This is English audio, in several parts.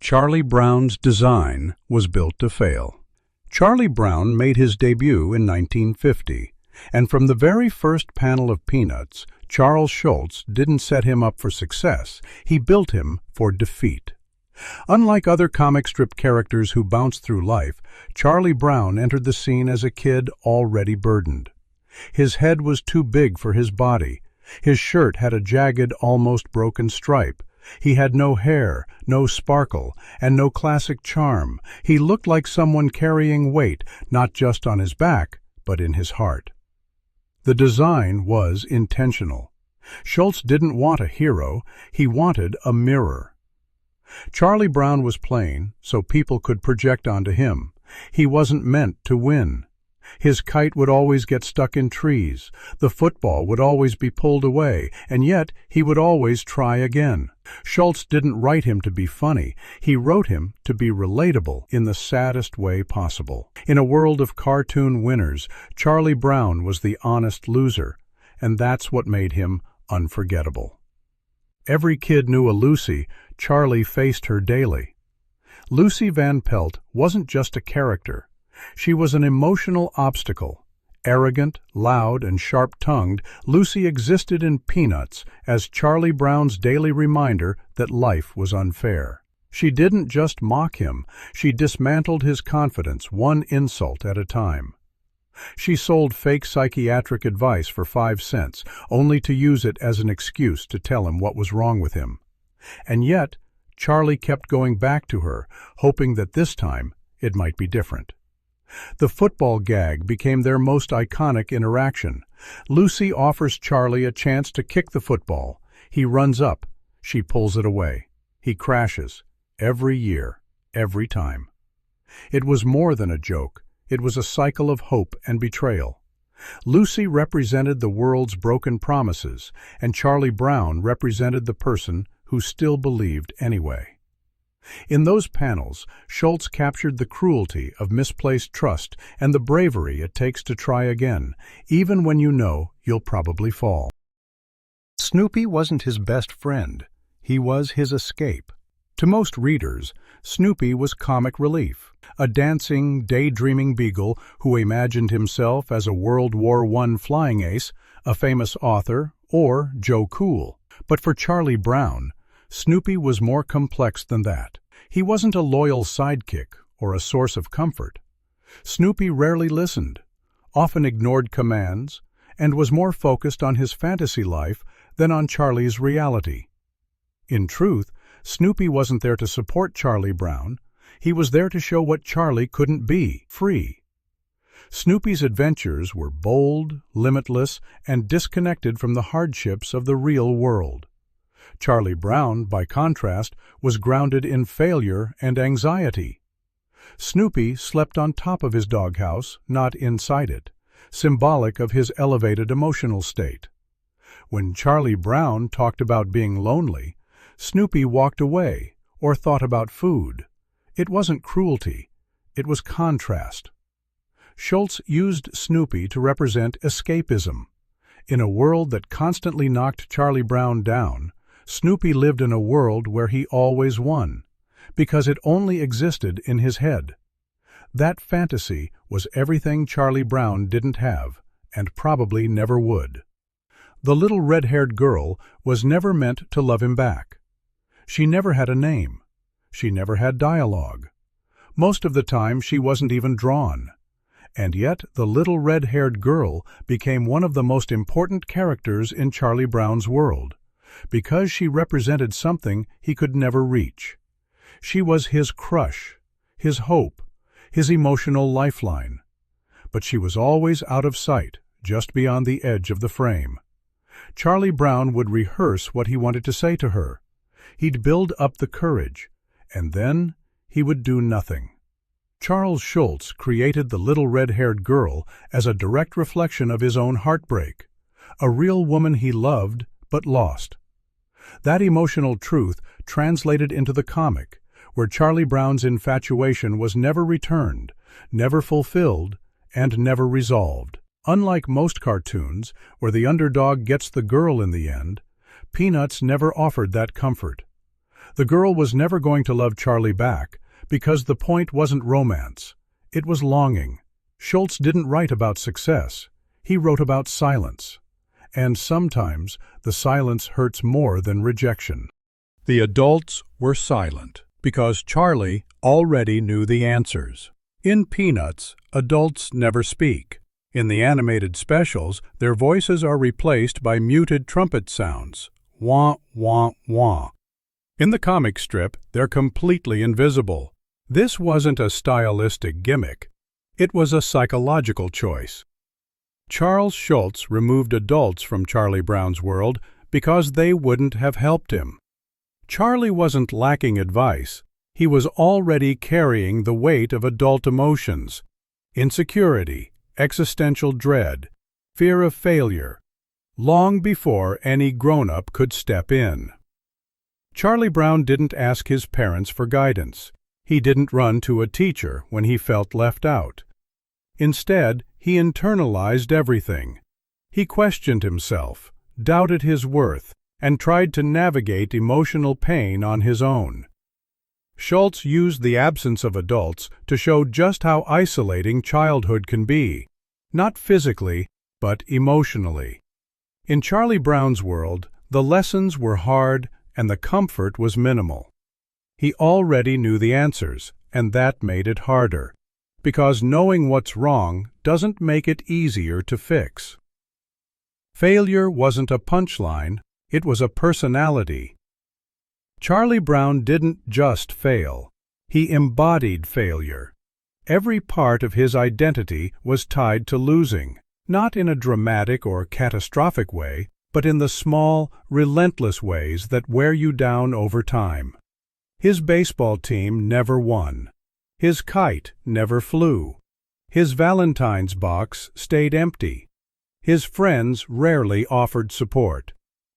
Charlie Brown's design was built to fail. Charlie Brown made his debut in 1950, and from the very first panel of Peanuts, Schulz didn't set him up for success, he built him for defeat. Unlike other comic strip characters who bounced through life, Charlie Brown entered the scene as a kid already burdened. His head was too big for his body. His shirt had a jagged, almost broken stripe. He had no hair, no sparkle, and no classic charm. He looked like someone carrying weight, not just on his back, but in his heart. The design was intentional. Schulz didn't want a hero, he wanted a mirror. Charlie Brown was plain, so people could project onto him. He wasn't meant to win. His kite would always get stuck in trees, the football would always be pulled away, and yet he would always try again. Schulz didn't write him to be funny, he wrote him to be relatable in the saddest way possible. In a world of cartoon winners, Charlie Brown was the honest loser, and that's what made him unforgettable. Every kid knew a Lucy, Charlie faced her daily. Lucy Van Pelt wasn't just a character. She was an emotional obstacle. Arrogant, loud, and sharp-tongued, Lucy existed in Peanuts as Charlie Brown's daily reminder that life was unfair. She didn't just mock him, she dismantled his confidence one insult at a time. She sold fake psychiatric advice for 5 cents, only to use it as an excuse to tell him what was wrong with him. And yet, Charlie kept going back to her, hoping that this time it might be different. The football gag became their most iconic interaction. Lucy offers Charlie a chance to kick the football. He runs up. She pulls it away. He crashes. Every year. Every time. It was more than a joke. It was a cycle of hope and betrayal. Lucy represented the world's broken promises, and Charlie Brown represented the person who still believed anyway. In those panels, Schulz captured the cruelty of misplaced trust and the bravery it takes to try again, even when you know you'll probably fall. Snoopy wasn't his best friend. He was his escape. To most readers, Snoopy was comic relief, a dancing, daydreaming beagle who imagined himself as a World War I flying ace, a famous author, or Joe Cool. But for Charlie Brown, Snoopy was more complex than that. He wasn't a loyal sidekick or a source of comfort. Snoopy rarely listened, often ignored commands, and was more focused on his fantasy life than on Charlie's reality. In truth, Snoopy wasn't there to support Charlie Brown. He was there to show what Charlie couldn't be, free. Snoopy's adventures were bold, limitless, and disconnected from the hardships of the real world. Charlie Brown, by contrast, was grounded in failure and anxiety. Snoopy slept on top of his doghouse, not inside it, symbolic of his elevated emotional state. When Charlie Brown talked about being lonely, Snoopy walked away or thought about food. It wasn't cruelty, it was contrast. Schulz used Snoopy to represent escapism. In a world that constantly knocked Charlie Brown down, Snoopy lived in a world where he always won, because it only existed in his head. That fantasy was everything Charlie Brown didn't have, and probably never would. The little red-haired girl was never meant to love him back. She never had a name. She never had dialogue. Most of the time she wasn't even drawn. And yet the little red-haired girl became one of the most important characters in Charlie Brown's world, because she represented something he could never reach. She was his crush, his hope, his emotional lifeline. But she was always out of sight, just beyond the edge of the frame. Charlie Brown would rehearse what he wanted to say to her. He'd build up the courage, and then he would do nothing. Charles Schulz created the little red-haired girl as a direct reflection of his own heartbreak, a real woman he loved but lost. That emotional truth translated into the comic, where Charlie Brown's infatuation was never returned, never fulfilled, and never resolved. Unlike most cartoons, where the underdog gets the girl in the end, Peanuts never offered that comfort. The girl was never going to love Charlie back because the point wasn't romance. It was longing. Schulz didn't write about success. He wrote about silence. And sometimes the silence hurts more than rejection. The adults were silent because Charlie already knew the answers. In Peanuts, adults never speak. In the animated specials, their voices are replaced by muted trumpet sounds. Wah, wah, wah. In the comic strip, they're completely invisible. This wasn't a stylistic gimmick. It was a psychological choice. Charles Schulz removed adults from Charlie Brown's world because they wouldn't have helped him. Charlie wasn't lacking advice. He was already carrying the weight of adult emotions: insecurity, existential dread, fear of failure, long before any grown-up could step in. Charlie Brown didn't ask his parents for guidance. He didn't run to a teacher when he felt left out. Instead, he internalized everything. He questioned himself, doubted his worth, and tried to navigate emotional pain on his own. Schulz used the absence of adults to show just how isolating childhood can be, not physically, but emotionally. In Charlie Brown's world, the lessons were hard and the comfort was minimal. He already knew the answers, and that made it harder, because knowing what's wrong doesn't make it easier to fix. Failure wasn't a punchline, it was a personality. Charlie Brown didn't just fail. He embodied failure. Every part of his identity was tied to losing, not in a dramatic or catastrophic way, but in the small, relentless ways that wear you down over time. His baseball team never won. His kite never flew. His Valentine's box stayed empty. His friends rarely offered support.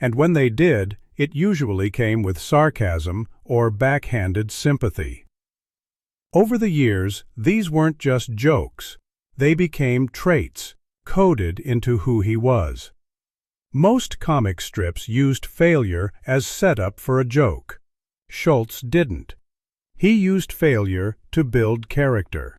And when they did, it usually came with sarcasm or backhanded sympathy. Over the years, these weren't just jokes. They became traits, coded into who he was. Most comic strips used failure as setup for a joke. Schulz didn't. He used failure to build character.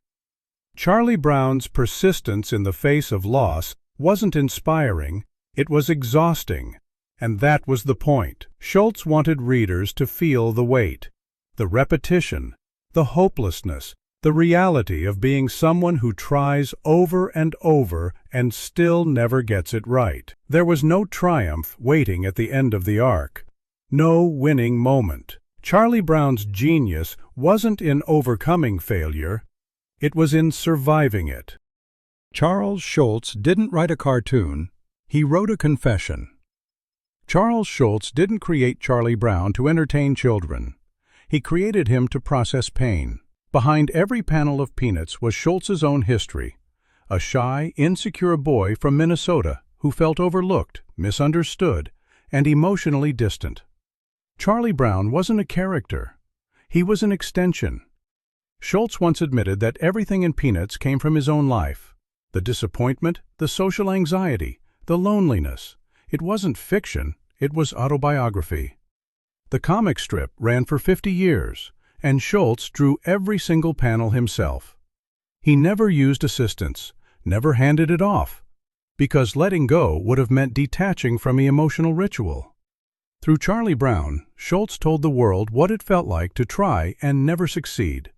Charlie Brown's persistence in the face of loss wasn't inspiring, it was exhausting. And that was the point. Schulz wanted readers to feel the weight, the repetition, the hopelessness, the reality of being someone who tries over and over and still never gets it right. There was no triumph waiting at the end of the arc, no winning moment. Charlie Brown's genius wasn't in overcoming failure, it was in surviving it. Charles Schulz didn't write a cartoon, he wrote a confession. Charles Schulz didn't create Charlie Brown to entertain children. He created him to process pain. Behind every panel of Peanuts was Schulz's own history. A shy, insecure boy from Minnesota who felt overlooked, misunderstood, and emotionally distant. Charlie Brown wasn't a character. He was an extension. Schulz once admitted that everything in Peanuts came from his own life. The disappointment, the social anxiety, the loneliness. It wasn't fiction, it was autobiography. The comic strip ran for 50 years, and Schulz drew every single panel himself. He never used assistance, never handed it off, because letting go would have meant detaching from the emotional ritual. Through Charlie Brown, Schulz told the world what it felt like to try and never succeed,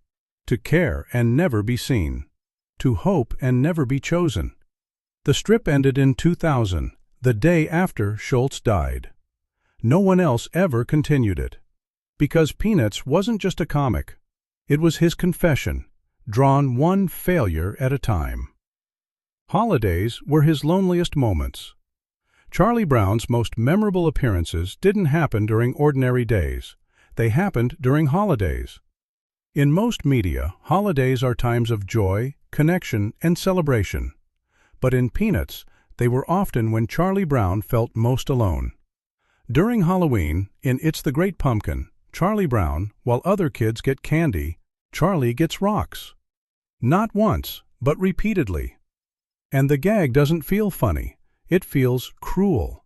to care and never be seen, to hope and never be chosen. The strip ended in 2000, the day after Schulz died. No one else ever continued it. Because Peanuts wasn't just a comic. It was his confession, drawn one failure at a time. Holidays were his loneliest moments. Charlie Brown's most memorable appearances didn't happen during ordinary days. They happened during holidays. In most media, holidays are times of joy, connection, and celebration. But in Peanuts, they were often when Charlie Brown felt most alone. During Halloween, in It's the Great Pumpkin, Charlie Brown, while other kids get candy, Charlie gets rocks. Not once, but repeatedly. And the gag doesn't feel funny. It feels cruel.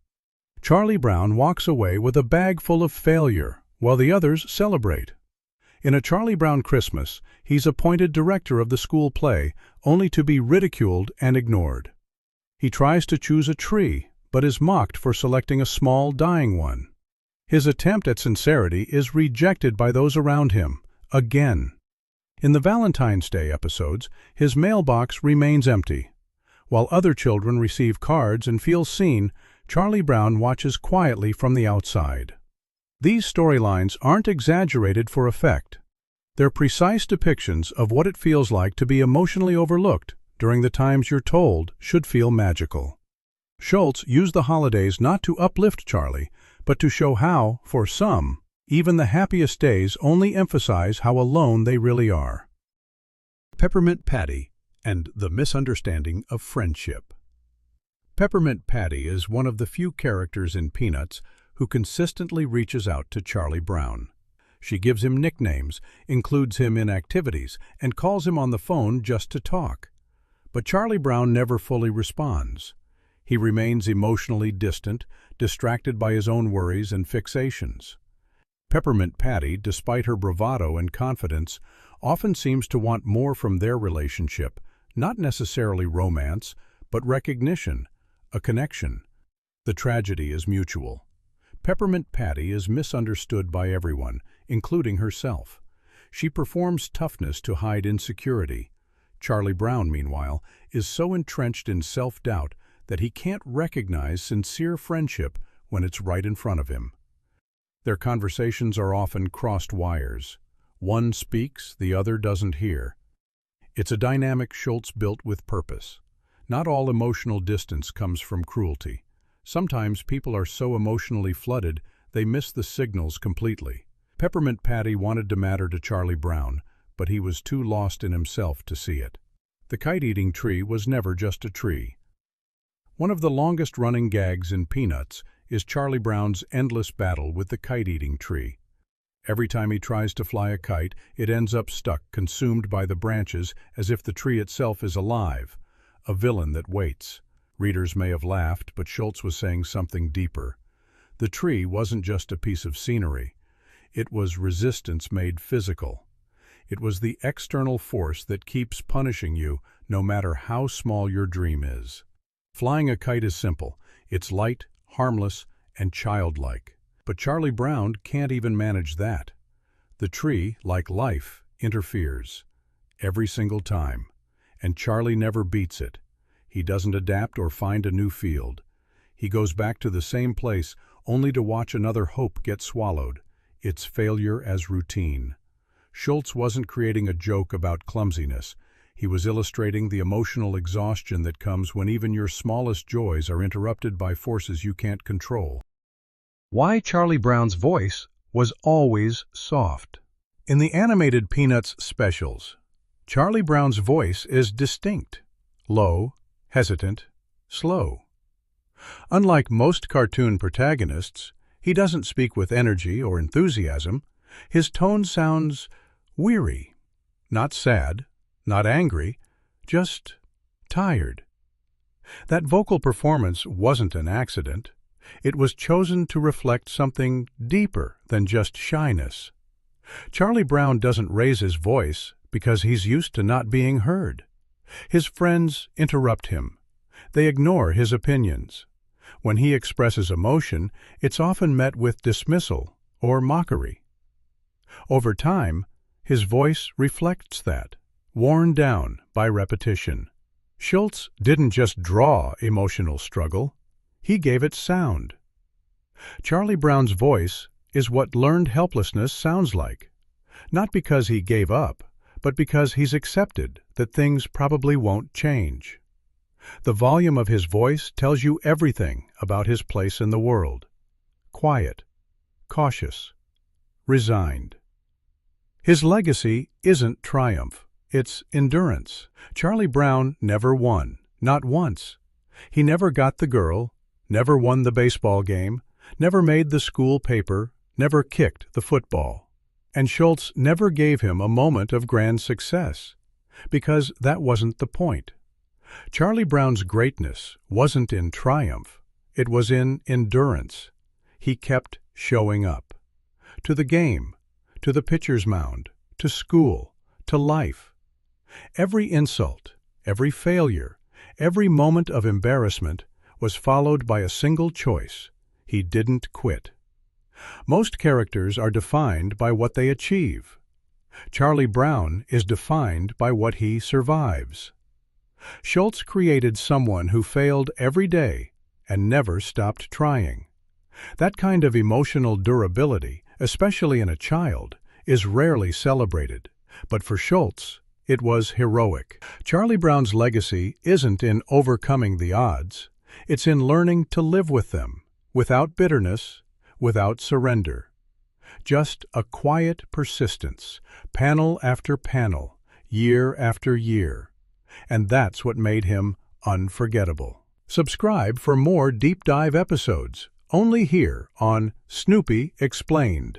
Charlie Brown walks away with a bag full of failure, while the others celebrate. In A Charlie Brown Christmas, he's appointed director of the school play, only to be ridiculed and ignored. He tries to choose a tree, but is mocked for selecting a small, dying one. His attempt at sincerity is rejected by those around him, again. In the Valentine's Day episodes, his mailbox remains empty. While other children receive cards and feel seen, Charlie Brown watches quietly from the outside. These storylines aren't exaggerated for effect. They're precise depictions of what it feels like to be emotionally overlooked during the times you're told should feel magical. Schulz used the holidays not to uplift Charlie, but to show how, for some, even the happiest days only emphasize how alone they really are. Peppermint Patty and the Misunderstanding of Friendship. Peppermint Patty is one of the few characters in Peanuts who consistently reaches out to Charlie Brown. She gives him nicknames, includes him in activities, and calls him on the phone just to talk. But Charlie Brown never fully responds. He remains emotionally distant, distracted by his own worries and fixations. Peppermint Patty, despite her bravado and confidence, often seems to want more from their relationship, not necessarily romance, but recognition, a connection. The tragedy is mutual. Peppermint Patty is misunderstood by everyone, including herself. She performs toughness to hide insecurity. Charlie Brown, meanwhile, is so entrenched in self-doubt that he can't recognize sincere friendship when it's right in front of him. Their conversations are often crossed wires. One speaks, the other doesn't hear. It's a dynamic Schulz built with purpose. Not all emotional distance comes from cruelty. Sometimes people are so emotionally flooded they miss the signals completely. Peppermint Patty wanted to matter to Charlie Brown, but he was too lost in himself to see it. The kite-eating tree was never just a tree. One of the longest-running gags in Peanuts is Charlie Brown's endless battle with the kite-eating tree. Every time he tries to fly a kite, it ends up stuck, consumed by the branches, as if the tree itself is alive, a villain that waits. Readers may have laughed, but Schulz was saying something deeper. The tree wasn't just a piece of scenery. It was resistance made physical. It was the external force that keeps punishing you, no matter how small your dream is. Flying a kite is simple. It's light, harmless, and childlike. But Charlie Brown can't even manage that. The tree, like life, interferes. Every single time. And Charlie never beats it. He doesn't adapt or find a new field. He goes back to the same place, only to watch another hope get swallowed. It's failure as routine. Schulz wasn't creating a joke about clumsiness. He was illustrating the emotional exhaustion that comes when even your smallest joys are interrupted by forces you can't control. Why Charlie Brown's voice was always soft. In the animated Peanuts specials, Charlie Brown's voice is distinct, low, hesitant, slow. Unlike most cartoon protagonists, he doesn't speak with energy or enthusiasm. His tone sounds weary, not sad, not angry, just tired. That vocal performance wasn't an accident. It was chosen to reflect something deeper than just shyness. Charlie Brown doesn't raise his voice because he's used to not being heard. His friends interrupt him. They ignore his opinions. When he expresses emotion, it's often met with dismissal or mockery. Over time, his voice reflects that, worn down by repetition. Schulz didn't just draw emotional struggle, he gave it sound. Charlie Brown's voice is what learned helplessness sounds like, not because he gave up, but because he's accepted that things probably won't change. The volume of his voice tells you everything about his place in the world. Quiet, cautious, resigned. His legacy isn't triumph, it's endurance. Charlie Brown never won, not once. He never got the girl, never won the baseball game, never made the school paper, never kicked the football. And Schulz never gave him a moment of grand success, because that wasn't the point. Charlie Brown's greatness wasn't in triumph, it was in endurance. He kept showing up. to the game, to the pitcher's mound, to school, to life. Every insult, every failure, every moment of embarrassment was followed by a single choice: he didn't quit. Most characters are defined by what they achieve. Charlie Brown is defined by what he survives. Schulz created someone who failed every day and never stopped trying. That kind of emotional durability, especially in a child, is rarely celebrated, but for Schulz, it was heroic. Charlie Brown's legacy isn't in overcoming the odds, it's in learning to live with them, without bitterness, without surrender. Just a quiet persistence, panel after panel, year after year. And that's what made him unforgettable. Subscribe for more deep dive episodes, only here on Snoopy Explained.